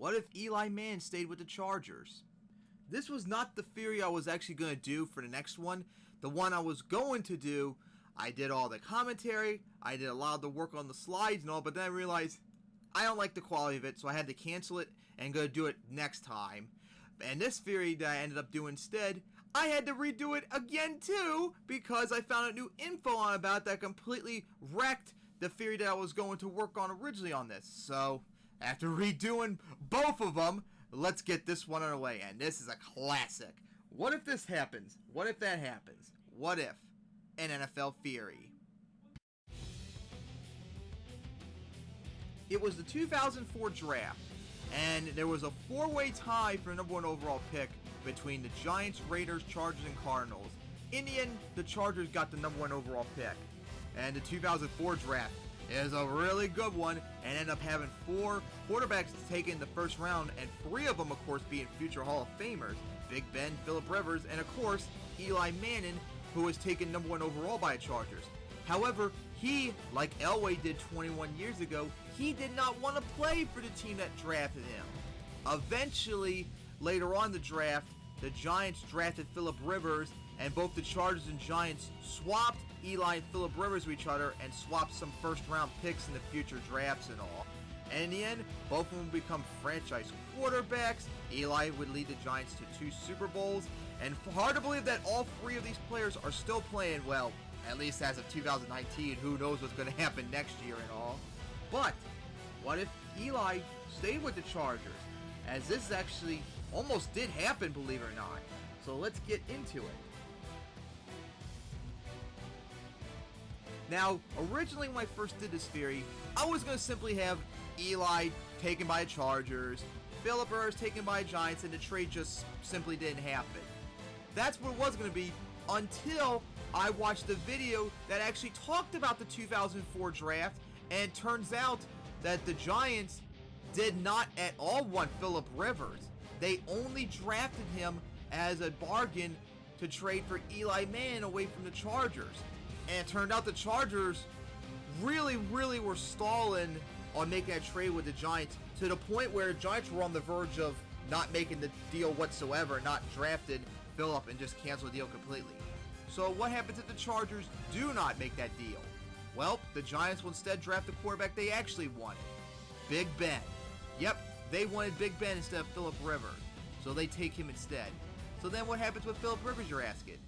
What if Eli Manning stayed with the Chargers? This was not the theory I was actually going to do for the next one. The one I was going to do, I did all the commentary, I did a lot of the work on the slides and all, but then I realized I don't like the quality of it, so I had to cancel it and go do it next time. And this theory that I ended up doing instead, I had to redo it again too, because I found out new info on about that completely wrecked the theory that I was going to work on originally on this. So, after redoing both of them, let's get this one on the way. And this is a classic. What if this happens? What if that happens? What if? An NFL theory. It was the 2004 draft, and there was a four-way tie for the number one overall pick between the Giants, Raiders, Chargers, and Cardinals. In the end, the Chargers got the number one overall pick. And the 2004 draft is a really good one, and ended up having four quarterbacks taken in the first round, and three of them, of course, being future Hall of Famers. Big Ben, Phillip Rivers, and of course, Eli Manning, who was taken number one overall by the Chargers. However, he, like Elway did 21 years ago, he did not want to play for the team that drafted him. Eventually, later on in the draft, the Giants drafted Phillip Rivers, and both the Chargers and Giants swapped Eli and Phillip Rivers with each other and swapped some first-round picks in the future drafts and all. And in the end, both of them would become franchise quarterbacks. Eli would lead the Giants to 2 Super Bowls, and hard to believe that all three of these players are still playing well, at least as of 2019. Who knows what's going to happen next year and all. But what if Eli stayed with the Chargers? As this actually almost did happen, believe it or not. So let's get into it. Now, originally when I first did this theory, I was going to simply have Eli taken by the Chargers, Phillip Rivers taken by the Giants, and the trade just simply didn't happen. That's what it was going to be until I watched the video that actually talked about the 2004 draft, and it turns out that the Giants did not at all want Phillip Rivers. They only drafted him as a bargain to trade for Eli Manning away from the Chargers. And it turned out the Chargers really were stalling on making a trade with the Giants, to the point where the Giants were on the verge of not making the deal whatsoever, not drafted Phillip and just cancel the deal completely. So what happens if the Chargers do not make that deal? Well, the Giants will instead draft the quarterback they actually wanted, Big Ben. Yep, they wanted Big Ben instead of Phillip Rivers, so they take him instead. So then what happens with Phillip Rivers, you're asking?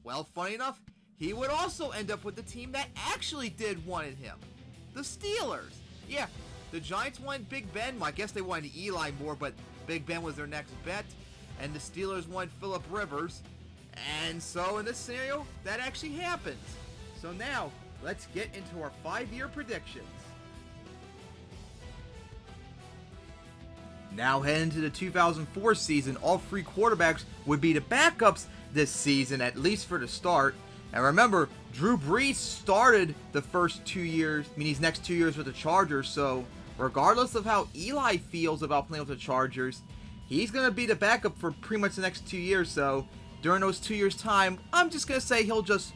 Well, funny enough, he would also end up with the team that actually did wanted him, the Steelers. Yeah, the Giants wanted Big Ben. Well, I guess they wanted Eli more, but Big Ben was their next bet. And the Steelers wanted Phillip Rivers. And so in this scenario, that actually happens. So now, let's get into our 5-year predictions. Now heading into the 2004 season, all 3 quarterbacks would be the backups this season, at least for the start. And remember, Drew Brees started the first 2 years, these next 2 years with the Chargers, so regardless of how Eli feels about playing with the Chargers, he's going to be the backup for pretty much the next 2 years. So during those 2 years' time, I'm just going to say he'll just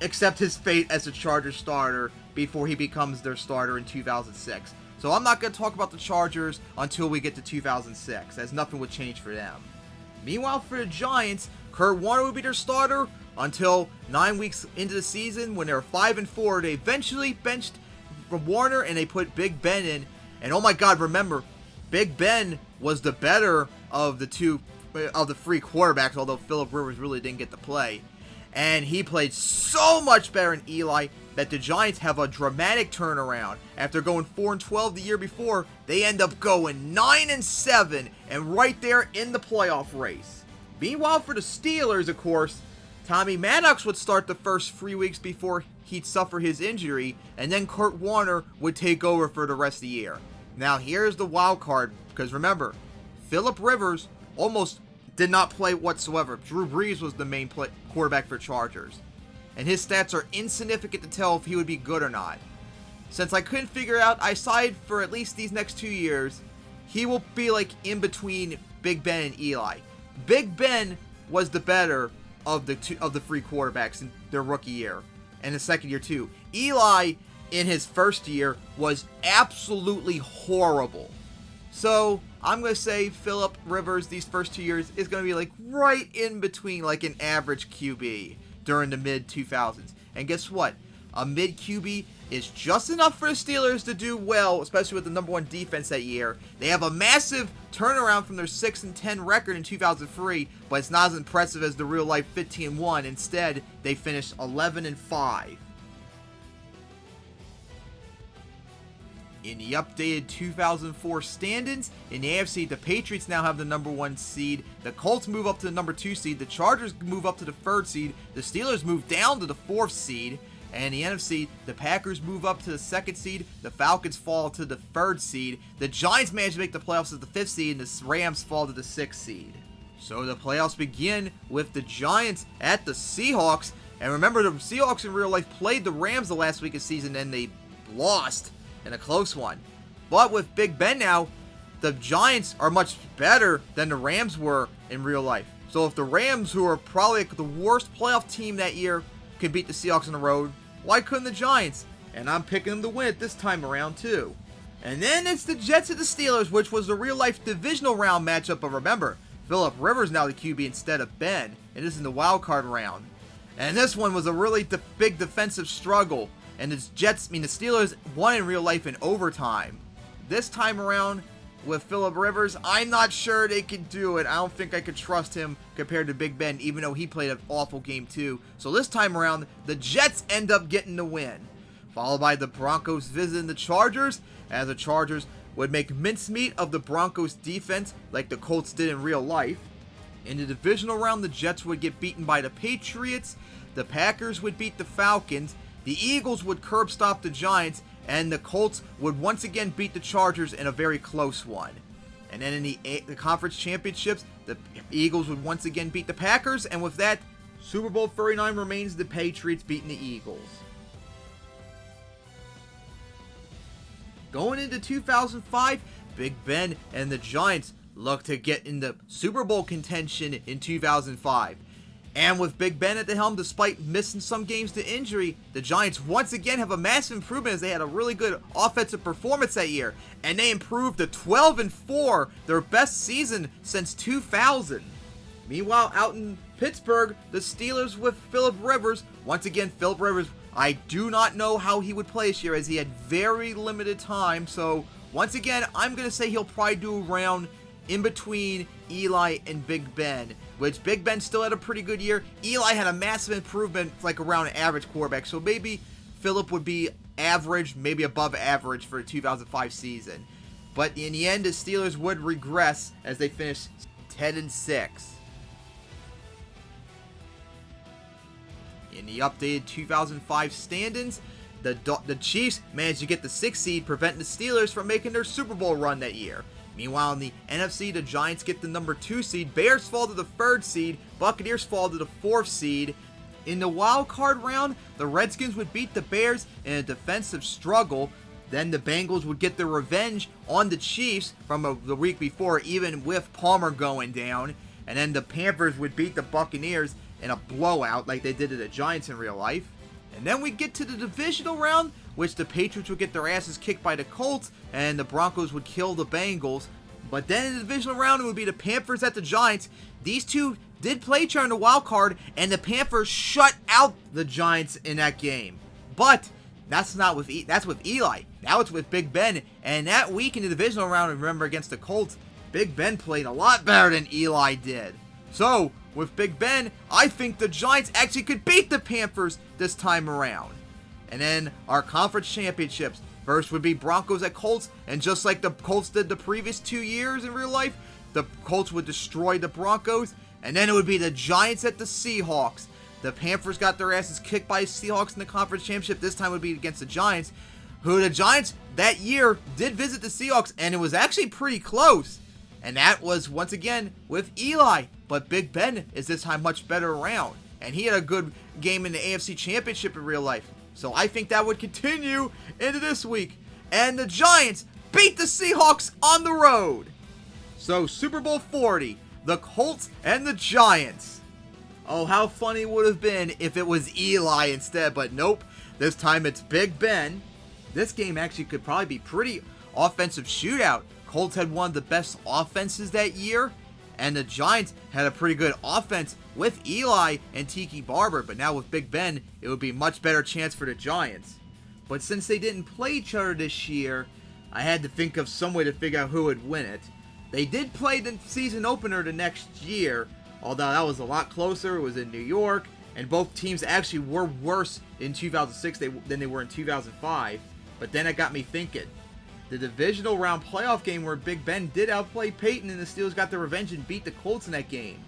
accept his fate as the Chargers starter before he becomes their starter in 2006. So I'm not going to talk about the Chargers until we get to 2006, as nothing would change for them. Meanwhile, for the Giants, Kurt Warner would be their starter until 9 weeks into the season, when they were 5-4. They eventually benched from Warner and they put Big Ben in. And oh my God, remember, Big Ben was the better of the 3 quarterbacks, although Phillip Rivers really didn't get to play. And he played so much better than Eli that the Giants have a dramatic turnaround. After going 4-12 the year before, they end up going 9-7 and right there in the playoff race. Meanwhile, for the Steelers, of course, Tommy Maddox would start the first 3 weeks before he'd suffer his injury, and then Kurt Warner would take over for the rest of the year. Now here's the wild card, because remember, Phillip Rivers almost did not play whatsoever. Drew Brees was the main quarterback for Chargers, and his stats are insignificant to tell if he would be good or not. Since I couldn't figure it out, I decided for at least these next 2 years, he will be like in between Big Ben and Eli. Big Ben was the better of the 3 quarterbacks in their rookie year, and the second year too. Eli, in his first year, was absolutely horrible. So I'm going to say Phillip Rivers these first 2 years is going to be like right in between like an average QB during the mid 2000s. And guess what? A mid QB is just enough for the Steelers to do well, especially with the number 1 defense that year. They have a massive turnaround from their 6-10 record in 2003, but it's not as impressive as the real life 15-1. Instead, they finished 11-5. In the updated 2004 standings, in the AFC, the Patriots now have the number 1 seed. The Colts move up to the number 2 seed. The Chargers move up to the 3rd seed. The Steelers move down to the 4th seed. And in the NFC, the Packers move up to the 2nd seed. The Falcons fall to the 3rd seed. The Giants manage to make the playoffs as the 5th seed. And the Rams fall to the 6th seed. So the playoffs begin with the Giants at the Seahawks. And remember, the Seahawks in real life played the Rams the last week of the season and they lost in a close one. But with Big Ben now, the Giants are much better than the Rams were in real life. So if the Rams, who are probably the worst playoff team that year, can beat the Seahawks on the road, why couldn't the Giants? And I'm picking them to win it this time around too. And then it's the Jets at the Steelers, which was the real life divisional round matchup. But remember, Phillip Rivers now the QB instead of Ben, and this is in the wild card round. And this one was a really big defensive struggle. And the Steelers won in real life in overtime. This time around with Phillip Rivers, I'm not sure they can do it. I don't think I could trust him compared to Big Ben, even though he played an awful game too. So this time around, the Jets end up getting the win. Followed by the Broncos visiting the Chargers, as the Chargers would make mincemeat of the Broncos defense like the Colts did in real life. In the divisional round, the Jets would get beaten by the Patriots. The Packers would beat the Falcons. The Eagles would curb stop the Giants, and the Colts would once again beat the Chargers in a very close one. And then in the conference championships, the Eagles would once again beat the Packers, and with that, Super Bowl 39 remains the Patriots beating the Eagles. Going into 2005, Big Ben and the Giants look to get into Super Bowl contention in 2005. And with Big Ben at the helm, despite missing some games to injury, the Giants once again have a massive improvement as they had a really good offensive performance that year. And they improved to 12-4, their best season since 2000. Meanwhile, out in Pittsburgh, the Steelers with Phillip Rivers. Once again, Phillip Rivers, I do not know how he would play this year as he had very limited time. So, once again, I'm going to say he'll probably do around in between Eli and Big Ben, which Big Ben still had a pretty good year. Eli had a massive improvement, like around an average quarterback. So maybe Phillip would be average, maybe above average for the 2005 season. But in the end, the Steelers would regress as they finished 10-6. In the updated 2005 standings, the Chiefs managed to get the 6th seed, preventing the Steelers from making their Super Bowl run that year. Meanwhile, in the NFC, the Giants get the number 2 seed, Bears fall to the 3rd seed, Buccaneers fall to the 4th seed. In the wild card round, the Redskins would beat the Bears in a defensive struggle. Then the Bengals would get their revenge on the Chiefs from the week before, even with Palmer going down. And then the Panthers would beat the Buccaneers in a blowout like they did to the Giants in real life. And then we get to the divisional round, which the Patriots would get their asses kicked by the Colts, and the Broncos would kill the Bengals. But then in the divisional round, it would be the Panthers at the Giants. These two did play each other in the wild card, and the Panthers shut out the Giants in that game. But that's not with that's with Eli. Now it's with Big Ben. And that week in the divisional round, remember, against the Colts, Big Ben played a lot better than Eli did. So, with Big Ben, I think the Giants actually could beat the Panthers this time around. And then our conference championships. First would be Broncos at Colts, and just like the Colts did the previous 2 years in real life, the Colts would destroy the Broncos. And then it would be the Giants at the Seahawks. The Panthers got their asses kicked by the Seahawks in the conference championship. This time would be against the Giants, who the Giants that year did visit the Seahawks, and it was actually pretty close. And that was once again with Eli. But Big Ben is this time much better around. And he had a good game in the AFC Championship in real life. So I think that would continue into this week. And the Giants beat the Seahawks on the road. So Super Bowl 40, the Colts and the Giants. Oh, how funny it would have been if it was Eli instead. But nope, this time it's Big Ben. This game actually could probably be pretty offensive shootout. Colts had one of the best offenses that year, and the Giants had a pretty good offense with Eli and Tiki Barber, but now with Big Ben, it would be a much better chance for the Giants. But since they didn't play each other this year, I had to think of some way to figure out who would win it. They did play the season opener the next year, although that was a lot closer. It was in New York, and both teams actually were worse in 2006 than they were in 2005. But then it got me thinking. The divisional round playoff game where Big Ben did outplay Peyton and the Steelers got their revenge and beat the Colts in that game.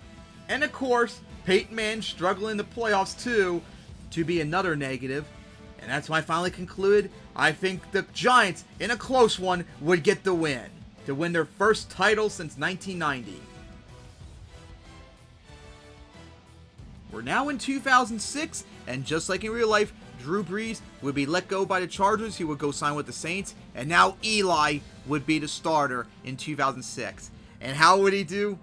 And of course, Peyton Manning struggled in the playoffs too, to be another negative. And that's why I finally concluded I think the Giants, in a close one, would get the win, to win their first title since 1990. We're now in 2006, and just like in real life, Drew Brees would be let go by the Chargers. He would go sign with the Saints, and now Eli would be the starter in 2006. And how would he do?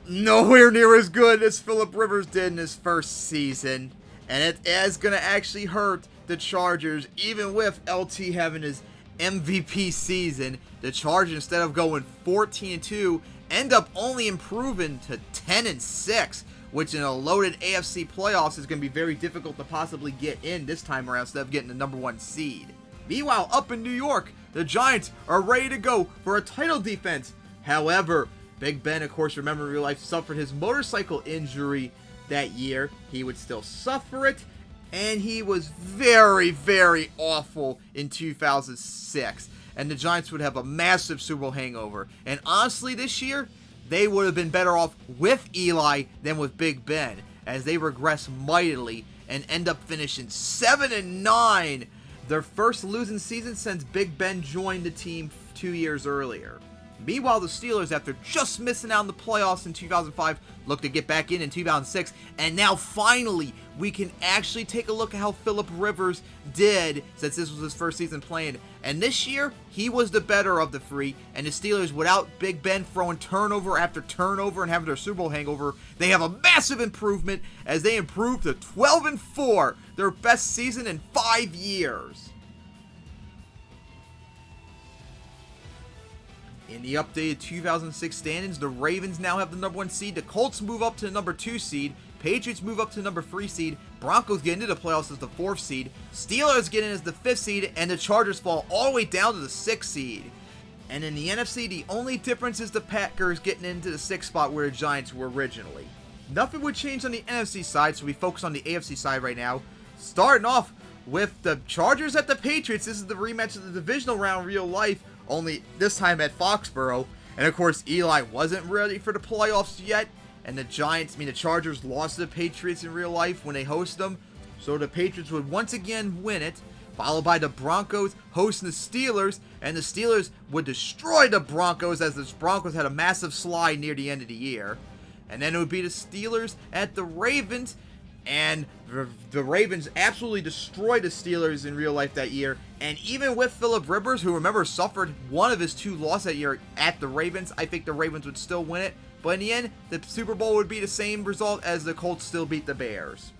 Nowhere near as good as Phillip Rivers did in his first season. And it is going to actually hurt the Chargers, even with LT having his MVP season. The Chargers, instead of going 14-2, end up only improving to 10-6, which in a loaded AFC playoffs is going to be very difficult to possibly get in this time around instead of getting the number 1 seed. Meanwhile, up in New York, the Giants are ready to go for a title defense. However, Big Ben, of course, remember in real life, suffered his motorcycle injury that year. He would still suffer it, and he was very, very awful in 2006. And the Giants would have a massive Super Bowl hangover. And honestly, this year, they would have been better off with Eli than with Big Ben, as they regress mightily and end up finishing 7-9, their first losing season since Big Ben joined the team 2 years earlier. Meanwhile, the Steelers, after just missing out on the playoffs in 2005, look to get back in 2006, and now finally we can actually take a look at how Phillip Rivers did since this was his first season playing. And this year, he was the better of the three, and the Steelers, without Big Ben throwing turnover after turnover and having their Super Bowl hangover, they have a massive improvement as they improve to 12-4, their best season in 5 years. In the updated 2006 standings, the Ravens now have the number 1 seed, the Colts move up to the number 2 seed, Patriots move up to the number 3 seed, Broncos get into the playoffs as the 4th seed, Steelers get in as the 5th seed, and the Chargers fall all the way down to the 6th seed. And in the NFC, the only difference is the Packers getting into the 6th spot where the Giants were originally. Nothing would change on the NFC side, so we focus on the AFC side right now. Starting off with the Chargers at the Patriots. This is the rematch of the divisional round real life, only this time at Foxborough. And of course, Eli wasn't ready for the playoffs yet, and the Chargers lost to the Patriots in real life when they hosted them. So the Patriots would once again win it, followed by the Broncos hosting the Steelers, and the Steelers would destroy the Broncos as the Broncos had a massive slide near the end of the year. And then it would be the Steelers at the Ravens, and the Ravens absolutely destroyed the Steelers in real life that year. And even with Phillip Rivers, who remember suffered one of his 2 losses that year at the Ravens, I think the Ravens would still win it. But in the end, the Super Bowl would be the same result as the Colts still beat the Bears.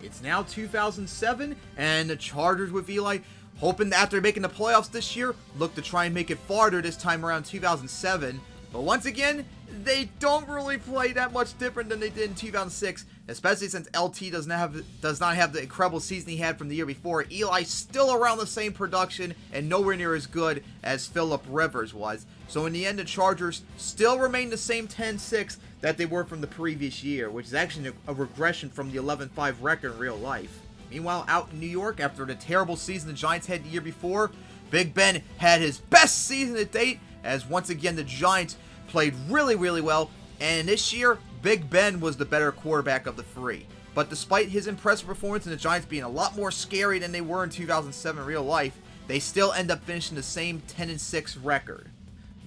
It's now 2007, and the Chargers with Eli, hoping that after making the playoffs this year, look to try and make it farther this time around 2007. But once again, they don't really play that much different than they did in 2006, especially since LT does not have the incredible season he had from the year before. Eli's still around the same production and nowhere near as good as Phillip Rivers was. So in the end, the Chargers still remain the same 10-6 that they were from the previous year, which is actually a regression from the 11-5 record in real life. Meanwhile, out in New York, after the terrible season the Giants had the year before, Big Ben had his best season to date, as once again the Giants played really, really well, and this year, Big Ben was the better quarterback of the three. But despite his impressive performance and the Giants being a lot more scary than they were in 2007 in real life, they still end up finishing the same 10-6 record.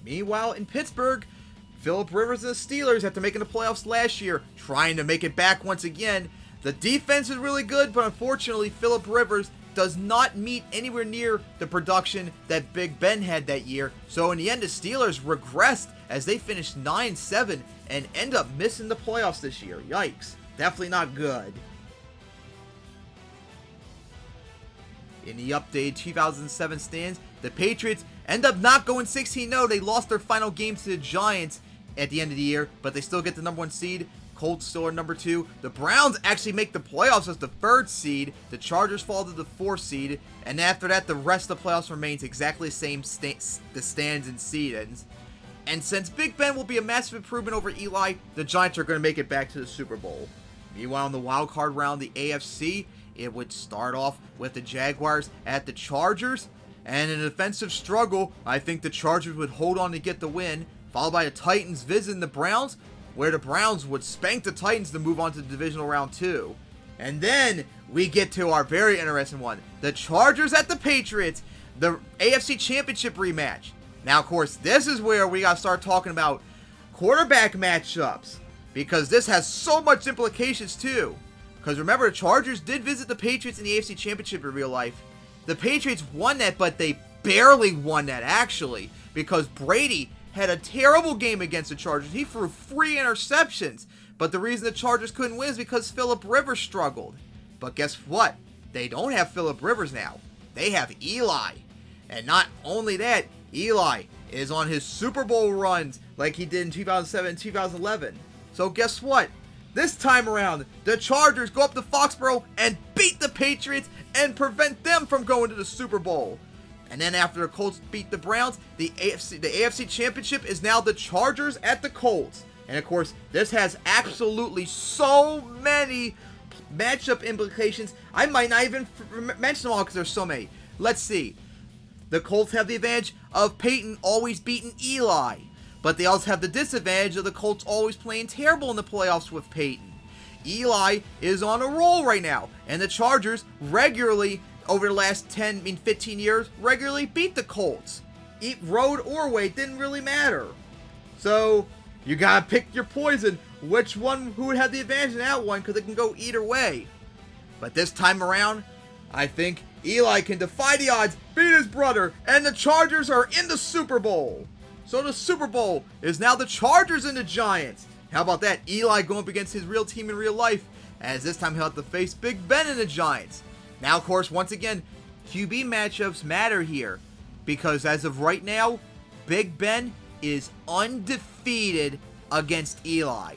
Meanwhile, in Pittsburgh, Phillip Rivers and the Steelers, after making the playoffs last year, trying to make it back once again. The defense is really good, but unfortunately, Phillip Rivers does not meet anywhere near the production that Big Ben had that year. So in the end, the Steelers regressed as they finished 9-7 and end up missing the playoffs this year. Yikes. Definitely not good. In the updated 2007 stands, the Patriots end up not going 16-0. They lost their final game to the Giants at the end of the year, but they still get the number 1 seed. Colts still are number 2. The Browns actually make the playoffs as the 3rd seed. The Chargers fall to the 4th seed. And after that, the rest of the playoffs remains exactly the same, the stands and seedings. And since Big Ben will be a massive improvement over Eli, the Giants are going to make it back to the Super Bowl. Meanwhile, in the wild card round, the AFC, it would start off with the Jaguars at the Chargers. And in an defensive struggle, I think the Chargers would hold on to get the win, followed by the Titans visiting the Browns, where the Browns would spank the Titans to move on to the divisional round 2. And then we get to our very interesting one, the Chargers at the Patriots, the AFC Championship rematch. Now, of course, this is where we got to start talking about quarterback matchups, because this has so much implications too. Because remember, the Chargers did visit the Patriots in the AFC Championship in real life. The Patriots won that, but they barely won that, actually, because Brady had a terrible game against the Chargers. He threw 3 interceptions, but the reason the Chargers couldn't win is because Phillip Rivers struggled. But guess what? They don't have Phillip Rivers now. They have Eli. And not only that, Eli is on his Super Bowl runs like he did in 2007 and 2011. So guess what? This time around, the Chargers go up to Foxborough and beat the Patriots and prevent them from going to the Super Bowl. And then after the Colts beat the Browns, the AFC Championship is now the Chargers at the Colts. And of course, this has absolutely so many matchup implications. I might not even mention them all because there's so many. Let's see. The Colts have the advantage of Peyton always beating Eli. But they also have the disadvantage of the Colts always playing terrible in the playoffs with Peyton. Eli is on a roll right now. And the Chargers regularly, over the last 15 years, regularly beat the Colts. Road or away, didn't really matter. So, you gotta pick your poison. Which one, who would have the advantage in that one, because it can go either way. But this time around, I think Eli can defy the odds, beat his brother, and the Chargers are in the Super Bowl. So the Super Bowl is now the Chargers and the Giants. How about that? Eli going up against his real team in real life, as this time he'll have to face Big Ben and the Giants. Now, of course, once again, QB matchups matter here, because as of right now, Big Ben is undefeated against Eli.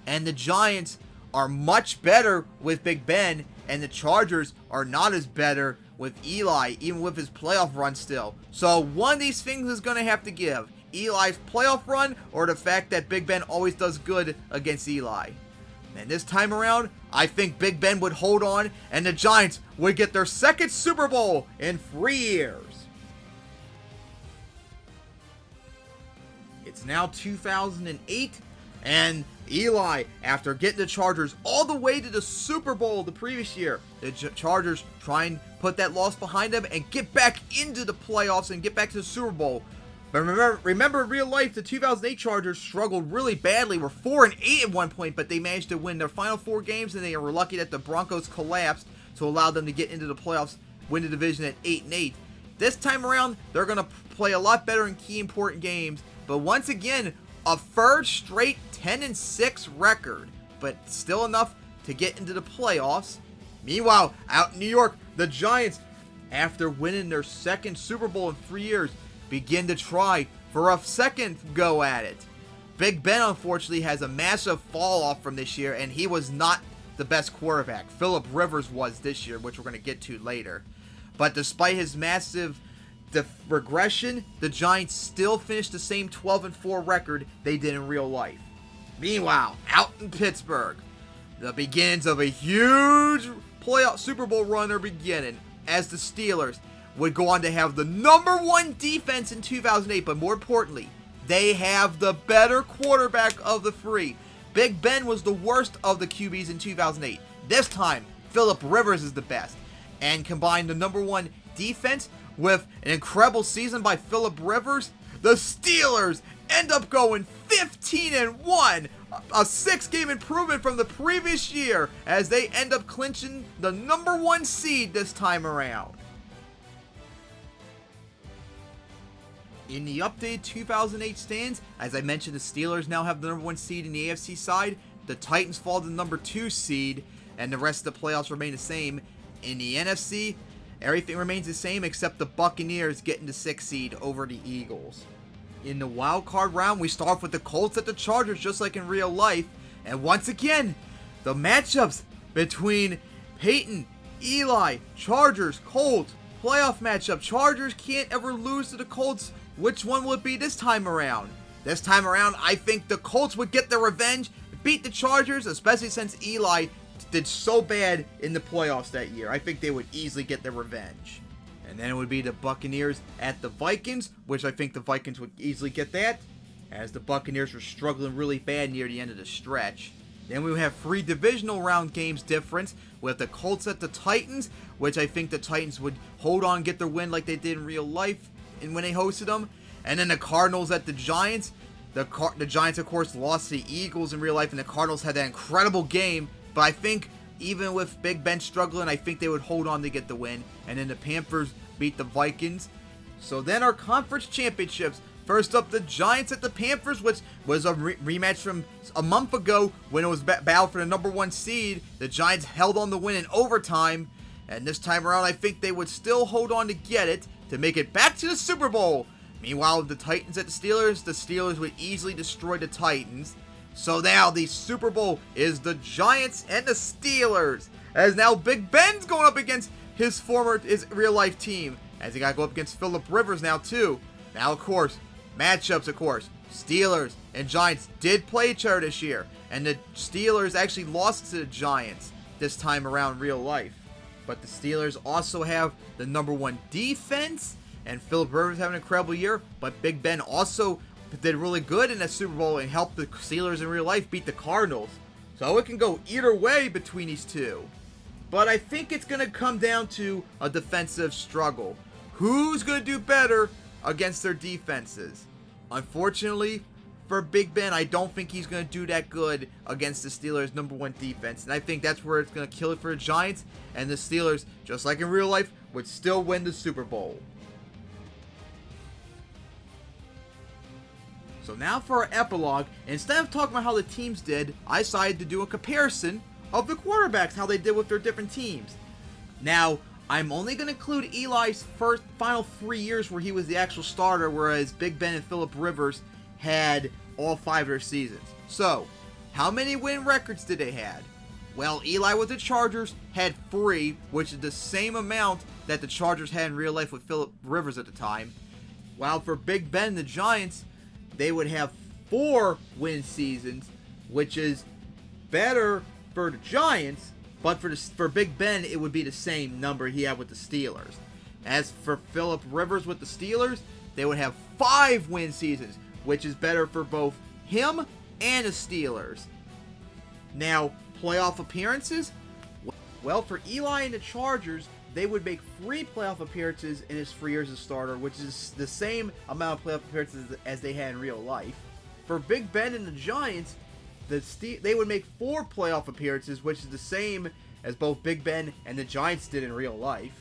And the Giants are much better with Big Ben, and the Chargers are not as better with Eli, even with his playoff run still. So one of these things is going to have to give. Eli's playoff run, or the fact that Big Ben always does good against Eli. And this time around, I think Big Ben would hold on, and the Giants would get their 2nd Super Bowl in 3 years. It's now 2008, and Eli, after getting the Chargers all the way to the Super Bowl the previous year, the Chargers try and put that loss behind them and get back into the playoffs and get back to the Super Bowl. But remember in real life, the 2008 Chargers struggled really badly. Were 4-8 at one point, but they managed to win their final 4 games, and they were lucky that the Broncos collapsed to allow them to get into the playoffs, win the division at 8-8. This time around, they're going to play a lot better in key important games, but once again, a 3rd straight 10-6 record, but still enough to get into the playoffs. Meanwhile, out in New York, the Giants, after winning their 2nd Super Bowl in 3 years, begin to try for a 2nd go at it. Big Ben, unfortunately, has a massive fall off from this year, and he was not the best quarterback. Phillip Rivers was this year, which we're going to get to later. But despite his massive regression, the Giants still finished the same 12-4 record they did in real life. Meanwhile, out in Pittsburgh, the beginnings of a huge playoff Super Bowl run are beginning, as the Steelers would go on to have the number 1 defense in 2008, but more importantly, they have the better quarterback of the 3. Big Ben was the worst of the QBs in 2008. This time, Phillip Rivers is the best. And combine the number 1 defense with an incredible season by Phillip Rivers, the Steelers end up going 15-1, a 6-game improvement from the previous year, as they end up clinching the number 1 seed this time around. In the updated 2008 stands, as I mentioned, the Steelers now have the number 1 seed in the AFC side, the Titans fall to the number 2 seed, and the rest of the playoffs remain the same. In the NFC, everything remains the same except the Buccaneers getting the 6th seed over the Eagles. In the wild card round, we start off with the Colts at the Chargers, just like in real life. And once again, the matchups between Peyton, Eli, Chargers, Colts, playoff matchup. Chargers can't ever lose to the Colts. Which one will it be this time around? This time around, I think the Colts would get their revenge, beat the Chargers, especially since Eli did so bad in the playoffs that year. I think they would easily get their revenge. And then it would be the Buccaneers at the Vikings, which I think the Vikings would easily get that, as the Buccaneers were struggling really bad near the end of the stretch. Then we would have 3 divisional round games difference with the Colts at the Titans, which I think the Titans would hold on and get their win like they did in real life and when they hosted them. And then the Cardinals at the Giants. The Giants, of course, lost to the Eagles in real life, and the Cardinals had that incredible game. But I think even with Big Ben struggling, I think they would hold on to get the win. And then the Panthers beat the Vikings. So then our conference championships. First up, the Giants at the Panthers, which was a rematch from a month ago when it was battle for the number 1 seed. The Giants held on to win in overtime. And this time around, I think they would still hold on to get it to make it back to the Super Bowl. Meanwhile, the Titans at the Steelers would easily destroy the Titans. So now the Super Bowl is the Giants and the Steelers. As now Big Ben's going up against his real life team. As he got to go up against Phillip Rivers now too. Now, of course, matchups, of course. Steelers and Giants did play each other this year. And the Steelers actually lost to the Giants this time around in real life. But the Steelers also have the number 1 defense. And Phillip Rivers having an incredible year. But Big Ben also did really good in the Super Bowl and helped the Steelers in real life beat the Cardinals. So it can go either way between these two. But I think it's going to come down to a defensive struggle. Who's going to do better against their defenses? Unfortunately for Big Ben, I don't think he's going to do that good against the Steelers' number 1 defense. And I think that's where it's going to kill it for the Giants. And the Steelers, just like in real life, would still win the Super Bowl. So now for our epilogue. Instead of talking about how the teams did, I decided to do a comparison of the quarterbacks, how they did with their different teams. Now, I'm only going to include Eli's final 3 years where he was the actual starter, whereas Big Ben and Phillip Rivers had all 5 of their seasons. So, how many win records did they have? Well, Eli with the Chargers had 3, which is the same amount that the Chargers had in real life with Phillip Rivers at the time. While for Big Ben and the Giants, they would have 4 win seasons, which is better for the Giants, but for Big Ben, it would be the same number he had with the Steelers. As for Phillip Rivers with the Steelers, they would have 5 win seasons, which is better for both him and the Steelers. Now, playoff appearances? Well, for Eli and the Chargers, they would make 3 playoff appearances in his 3 years as starter, which is the same amount of playoff appearances as they had in real life. For Big Ben and the Giants, they would make 4 playoff appearances, which is the same as both Big Ben and the Giants did in real life.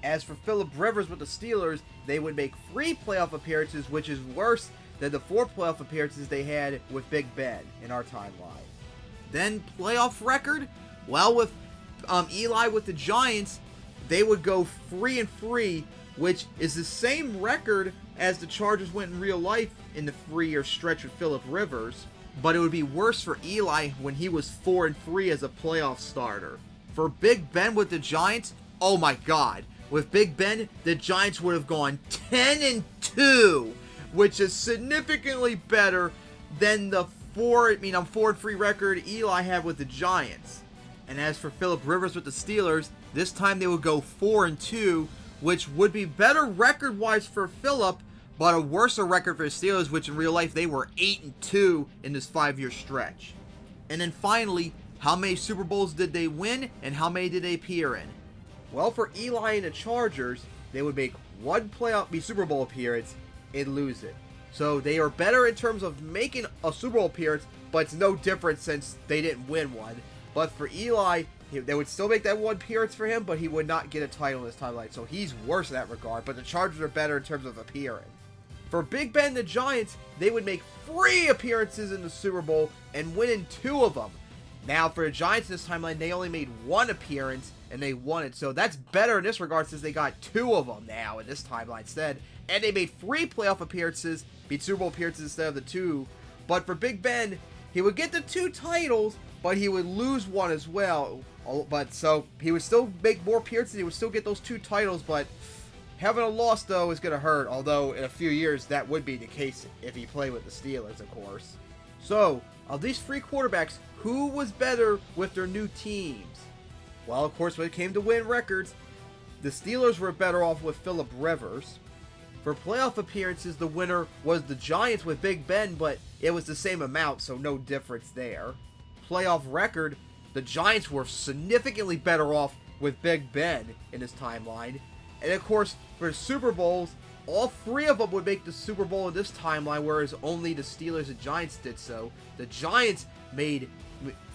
As for Phillip Rivers with the Steelers, they would make 3 playoff appearances, which is worse than the 4 playoff appearances they had with Big Ben in our timeline. Then playoff record? Well, with Eli with the Giants, they would go 3-3, which is the same record as the Chargers went in real life in the 3-year stretch with Phillip Rivers. But it would be worse for Eli when he was 4-3 as a playoff starter. For Big Ben with the Giants, oh my god. With Big Ben, the Giants would have gone 10-2, which is significantly better than the 4-3 record Eli had with the Giants. And as for Phillip Rivers with the Steelers, this time they would go 4-2, which would be better record-wise for Phillip, but a worse record for the Steelers, which in real life they were 8-2 in this 5-year stretch. And then finally, how many Super Bowls did they win, and how many did they appear in? Well, for Eli and the Chargers, they would make 1 Super Bowl appearance and lose it. So they are better in terms of making a Super Bowl appearance, but it's no different since they didn't win one. But for Eli, they would still make that 1 appearance for him, but he would not get a title in this timeline. So he's worse in that regard, but the Chargers are better in terms of appearing. For Big Ben and the Giants, they would make 3 appearances in the Super Bowl and win in 2 of them. Now, for the Giants in this timeline, they only made one appearance, and they won it. So that's better in this regard since they got 2 of them now in this timeline instead. And they made 3 playoff appearances, beat Super Bowl appearances instead of the 2. But for Big Ben, he would get the 2 titles, but he would lose 1 as well. But so he would still make more appearances, he would still get those 2 titles, but having a loss, though, is going to hurt. Although, in a few years, that would be the case if he played with the Steelers, of course. So, of these 3 quarterbacks, who was better with their new teams? Well, of course, when it came to win records, the Steelers were better off with Phillip Rivers. For playoff appearances, the winner was the Giants with Big Ben, but it was the same amount, so no difference there. Playoff record, the Giants were significantly better off with Big Ben in this timeline. And of course, for Super Bowls, all 3 of them would make the Super Bowl in this timeline, whereas only the Steelers and Giants did so. The Giants made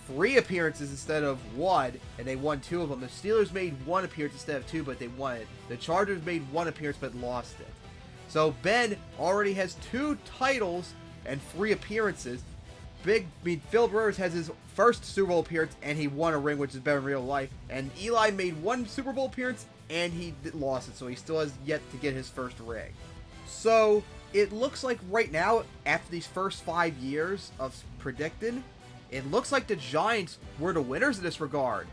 3 appearances instead of 1, and they won 2 of them. The Steelers made 1 appearance instead of 2, but they won it. The Chargers made 1 appearance but lost it. So Ben already has 2 titles and 3 appearances. Phillip Rivers has his first Super Bowl appearance, and he won a ring, which is better in real life. And Eli made 1 Super Bowl appearance, and he lost it, so he still has yet to get his first ring. So it looks like right now, after these first 5 years of predicting, it looks like the Giants were the winners in this regard.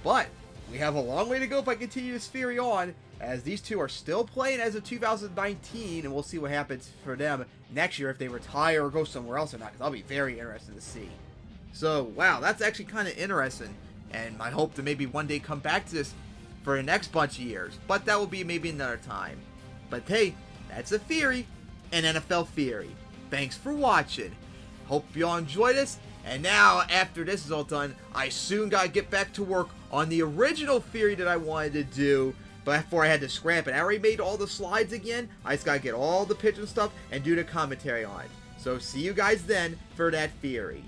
But we have a long way to go if I continue this theory on, as these 2 are still playing as of 2019, and we'll see what happens for them next year if they retire or go somewhere else or not, because I'll be very interested to see. So, wow, that's actually kind of interesting, and I hope to maybe one day come back to this for the next bunch of years, but that will be maybe another time. But hey, that's a theory, an NFL theory. Thanks for watching. Hope you all enjoyed this, and now, after this is all done, I soon gotta get back to work on the original theory that I wanted to do, but before I had to scrap it. I already made all the slides again. I just gotta get all the pictures and stuff and do the commentary on it. So see you guys then for that theory.